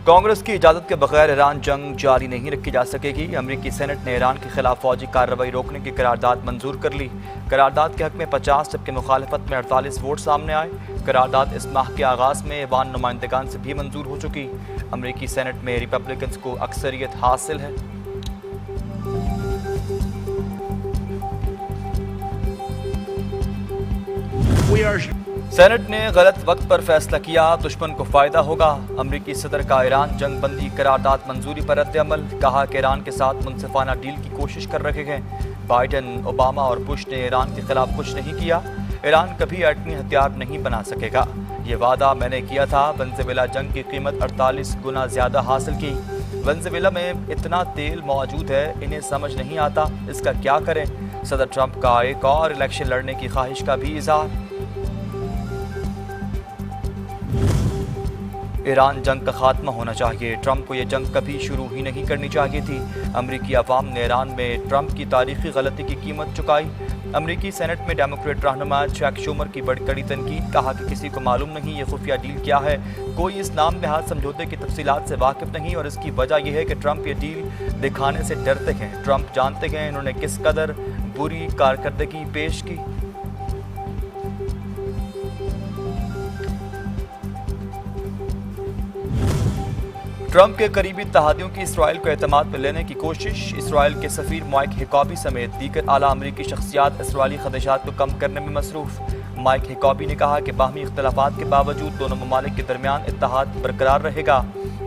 کانگریس کی اجازت کے بغیر ایران جنگ جاری نہیں رکھی جا سکے گی۔ امریکی سینٹ نے ایران کے خلاف فوجی کارروائی روکنے کی قرارداد منظور کر لی۔ قرارداد کے حق میں 50 جبکہ مخالفت میں 48 ووٹ سامنے آئے۔ قرارداد اس ماہ کے آغاز میں ایوان نمائندگان سے بھی منظور ہو چکی۔ امریکی سینٹ میں ریپبلکنز کو اکثریت حاصل ہے۔ سینٹ نے غلط وقت پر فیصلہ کیا، دشمن کو فائدہ ہوگا۔ امریکی صدر کا ایران جنگ بندی قرارداد منظوری پر رد عمل، کہا کہ ایران کے ساتھ منصفانہ ڈیل کی کوشش کر رہے ہیں۔ بائیڈن، اوباما اور بش نے ایران کے خلاف کچھ نہیں کیا۔ ایران کبھی ایٹمی ہتھیار نہیں بنا سکے گا، یہ وعدہ میں نے کیا تھا۔ ونزویلا جنگ کی قیمت 48 گنا زیادہ حاصل کی۔ ونزویلا میں اتنا تیل موجود ہے، انہیں سمجھ نہیں آتا اس کا کیا کریں۔ صدر ٹرمپ کا ایک اور الیکشن لڑنے کی خواہش کا بھی اظہار۔ ایران جنگ کا خاتمہ ہونا چاہیے، ٹرمپ کو یہ جنگ کبھی شروع ہی نہیں کرنی چاہیے تھی۔ امریکی عوام نے ایران میں ٹرمپ کی تاریخی غلطی کی قیمت چکائی۔ امریکی سینٹ میں ڈیموکریٹ رہنما چیک شومر کی بڑی کڑی تنقید، کہا کہ کسی کو معلوم نہیں یہ خفیہ ڈیل کیا ہے، کوئی اس نام نہاد سمجھوتے کی تفصیلات سے واقف نہیں، اور اس کی وجہ یہ ہے کہ ٹرمپ یہ ڈیل دکھانے سے ڈرتے ہیں۔ ٹرمپ جانتے ہیں انہوں نے کس قدر بری کارکردگی پیش کی۔ ٹرمپ کے قریبی اتحادیوں کی اسرائیل کو اعتماد میں لینے کی کوشش، اسرائیل کے سفیر مائک ہیکابی سمیت دیگر اعلیٰ امریکی شخصیات اسرائیلی خدشات کو کم کرنے میں مصروف۔ مائک ہیکابی نے کہا کہ باہمی اختلافات کے باوجود دونوں ممالک کے درمیان اتحاد برقرار رہے گا۔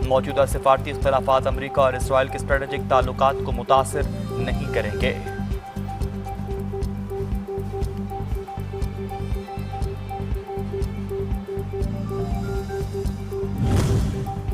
موجودہ سفارتی اختلافات امریکہ اور اسرائیل کے اسٹریٹجک تعلقات کو متاثر نہیں کریں گے۔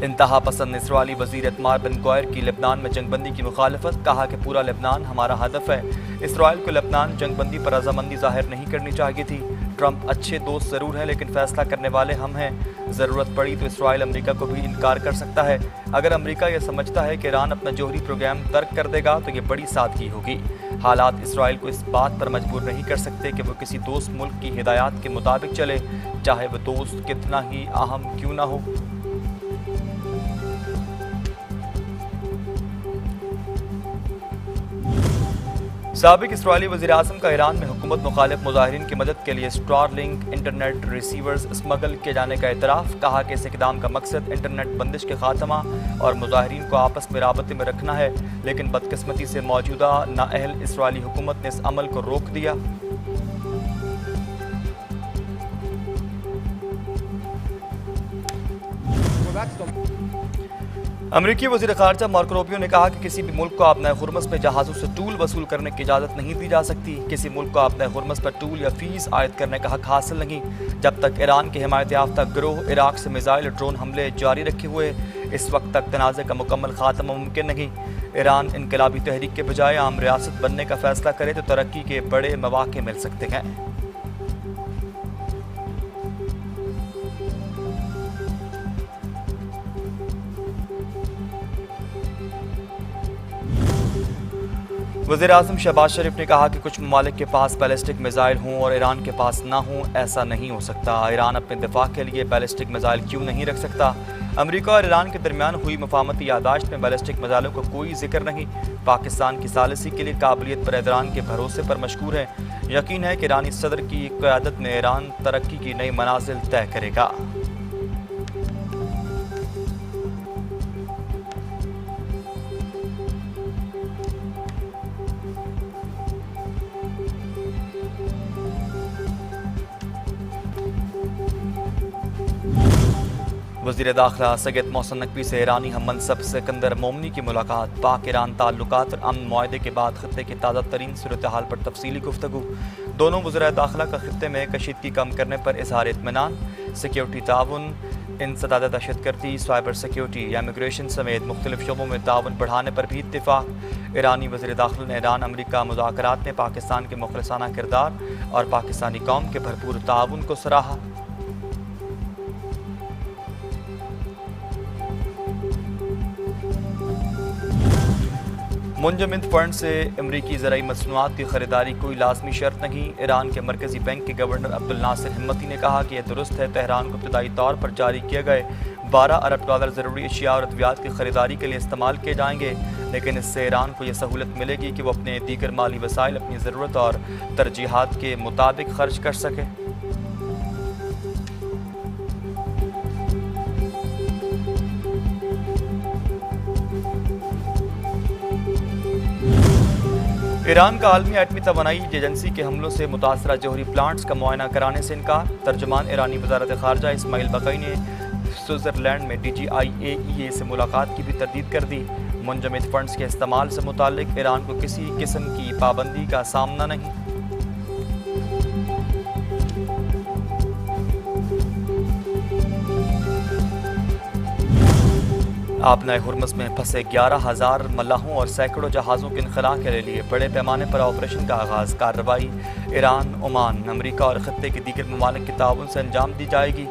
انتہا پسند اسرائیلی وزیر اعتماد بن گوئر کی لبنان میں جنگ بندی کی مخالفت، کہا کہ پورا لبنان ہمارا ہدف ہے۔ اسرائیل کو لبنان جنگ بندی پر رضامندی ظاہر نہیں کرنی چاہیے تھی۔ ٹرمپ اچھے دوست ضرور ہیں لیکن فیصلہ کرنے والے ہم ہیں، ضرورت پڑی تو اسرائیل امریکہ کو بھی انکار کر سکتا ہے۔ اگر امریکہ یہ سمجھتا ہے کہ ایران اپنا جوہری پروگرام ترک کر دے گا تو یہ بڑی سادگی ہوگی۔ حالات اسرائیل کو اس بات پر مجبور نہیں کر سکتے کہ وہ کسی دوست ملک کی ہدایات کے مطابق چلے، چاہے وہ دوست کتنا ہی اہم کیوں نہ ہو۔ سابق اسرائیلی وزیراعظم کا ایران میں حکومت مخالف مظاہرین کی مدد کے لیے Starlink internet receivers smuggle کیے جانے کا اعتراف، کہا کہ اس اقدام کا مقصد انٹرنیٹ بندش کے خاتمہ اور مظاہرین کو آپس میں رابطے میں رکھنا ہے، لیکن بدقسمتی سے موجودہ نااہل اسرائیلی حکومت نے اس عمل کو روک دیا۔ امریکی وزیر خارجہ مارکو روبیو نے کہا کہ کسی بھی ملک کو اپنے ہرمز پہ جہازوں سے ٹول وصول کرنے کی اجازت نہیں دی جا سکتی۔ کسی ملک کو اپنے ہرمز پر ٹول یا فیس عائد کرنے کا حق حاصل نہیں جب تک ایران کے حمایت یافتہ گروہ عراق سے میزائل اور ڈرون حملے جاری رکھے ہوئے اس وقت تک تنازع کا مکمل خاتمہ ممکن نہیں۔ ایران انقلابی تحریک کے بجائے عام ریاست بننے کا فیصلہ کرے تو ترقی کے بڑے مواقع مل سکتے ہیں۔ وزیر اعظم شہباز شریف نے کہا کہ کچھ ممالک کے پاس بیلسٹک میزائل ہوں اور ایران کے پاس نہ ہوں، ایسا نہیں ہو سکتا۔ ایران اپنے دفاع کے لیے بیلسٹک میزائل کیوں نہیں رکھ سکتا؟ امریکہ اور ایران کے درمیان ہوئی مفاہمتی یادداشت میں بیلسٹک میزائلوں کا کوئی ذکر نہیں۔ پاکستان کی ثالثی کے لیے قابلیت پر ایران کے بھروسے پر مشکور ہے۔ یقین ہے کہ ایرانی صدر کی قیادت میں ایران ترقی کی نئی منازل طے کرے گا۔ وزیر داخلہ سید محسن نقوی سے ایرانی ہم منصب سکندر مومنی کی ملاقات، پاک ایران تعلقات اور امن معاہدے کے بعد خطے کی تازہ ترین صورتحال پر تفصیلی گفتگو۔ دونوں وزرائے داخلہ کا خطے میں کشیدگی کم کرنے پر اظہار اطمینان، سیکیورٹی تعاون، انسداد دہشت گردی، سائبر سیکیورٹی، امیگریشن سمیت مختلف شعبوں میں تعاون بڑھانے پر بھی اتفاق۔ ایرانی وزیر داخلہ نے ایران امریکہ مذاکرات میں پاکستان کے مخلصانہ کردار اور پاکستانی قوم کے بھرپور تعاون کو سراہا۔ منجمد فنڈ سے امریکی زرعی مصنوعات کی خریداری کوئی لازمی شرط نہیں۔ ایران کے مرکزی بینک کے گورنر عبدالناصر ہمتی نے کہا کہ یہ درست ہے، تہران کو ابتدائی طور پر جاری کیے گئے 12 ارب ڈالر ضروری اشیاء اور ادویات کی خریداری کے لیے استعمال کیے جائیں گے، لیکن اس سے ایران کو یہ سہولت ملے گی کہ وہ اپنے دیگر مالی وسائل اپنی ضرورت اور ترجیحات کے مطابق خرچ کر سکے۔ ایران کا عالمی ایٹمی توانائی ایجنسی کے حملوں سے متاثرہ جوہری پلانٹس کا معائنہ کرانے سے انکار۔ ترجمان ایرانی وزارت خارجہ اسماعیل بقئی نے سوئٹزرلینڈ میں DGIAEA سے ملاقات کی بھی تردید کر دی۔ منجمد فنڈز کے استعمال سے متعلق ایران کو کسی قسم کی پابندی کا سامنا نہیں۔ آبنائے ہرمز میں پھنسے 11,000 ملاحوں اور سینکڑوں جہازوں کے انخلاء کے لیے بڑے پیمانے پر آپریشن کا آغاز۔ کارروائی ایران، عمان، امریکہ اور خطے کے دیگر ممالک کے تعاون سے انجام دی جائے گی۔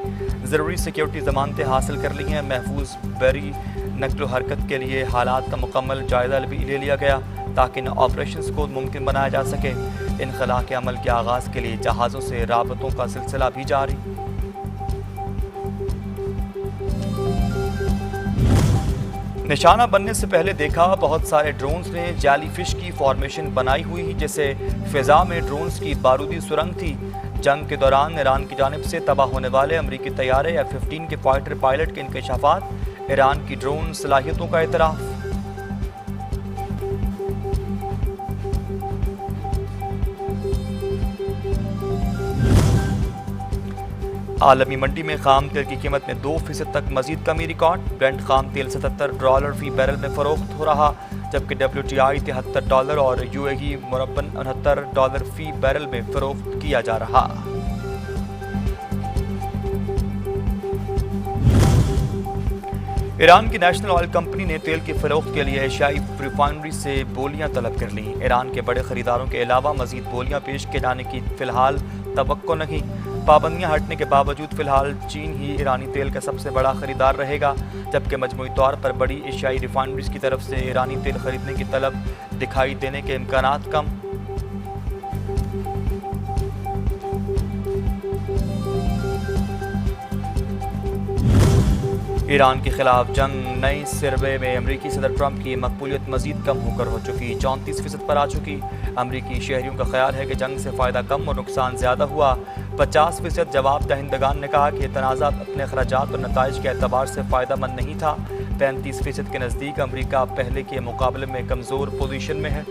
ضروری سیکیورٹی ضمانتیں حاصل کر لی ہیں۔ محفوظ بحری نقل و حرکت کے لیے حالات کا مکمل جائزہ بھی لے لیا گیا تاکہ ان آپریشنز کو ممکن بنایا جا سکے۔ انخلاء کے عمل کے آغاز کے لیے جہازوں سے رابطوں کا سلسلہ بھی جاری۔ نشانہ بننے سے پہلے دیکھا، بہت سارے ڈرونز نے جیلی فش کی فارمیشن بنائی ہوئی جیسے فضا میں ڈرونز کی بارودی سرنگ تھی۔ جنگ کے دوران ایران کی جانب سے تباہ ہونے والے امریکی طیارے F-15 کے فائٹر پائلٹ کے انکشافات، ایران کی ڈرون صلاحیتوں کا اعتراف۔ عالمی منڈی میں خام تیل کی قیمت میں 2% تک مزید کمی ریکارڈ۔ برنٹ خام تیل $77 فی بیرل میں فروخت ہو رہا، جبکہ WTI $73 اور UAE مربن $69 فی بیرل میں فروخت کیا جا رہا۔ ایران کی نیشنل آئل کمپنی نے تیل کی فروخت کے لیے ایشیائی ریفائنری سے بولیاں طلب کر لیں۔ ایران کے بڑے خریداروں کے علاوہ مزید بولیاں پیش کیے جانے کی فی الحال توقع نہیں۔ پابندیاں ہٹنے کے باوجود فی الحال چین ہی ایرانی تیل کا سب سے بڑا خریدار رہے گا، جبکہ مجموعی طور پر بڑی ایشیائی ریفائنریز کی طرف سے ایرانی تیل خریدنے کی طلب دکھائی دینے کے امکانات کم۔ ایران کے خلاف جنگ نئے سروے میں امریکی صدر ٹرمپ کی مقبولیت مزید کم ہو کر ہو چکی 34% پر آ چکی۔ امریکی شہریوں کا خیال ہے کہ جنگ سے فائدہ کم اور نقصان زیادہ ہوا۔ 50% جواب دہندگان نے کہا کہ یہ تنازعات اپنے اخراجات اور نتائج کے اعتبار سے فائدہ مند نہیں تھا۔ 35% کے نزدیک امریکہ پہلے کے مقابلے میں کمزور پوزیشن میں ہے۔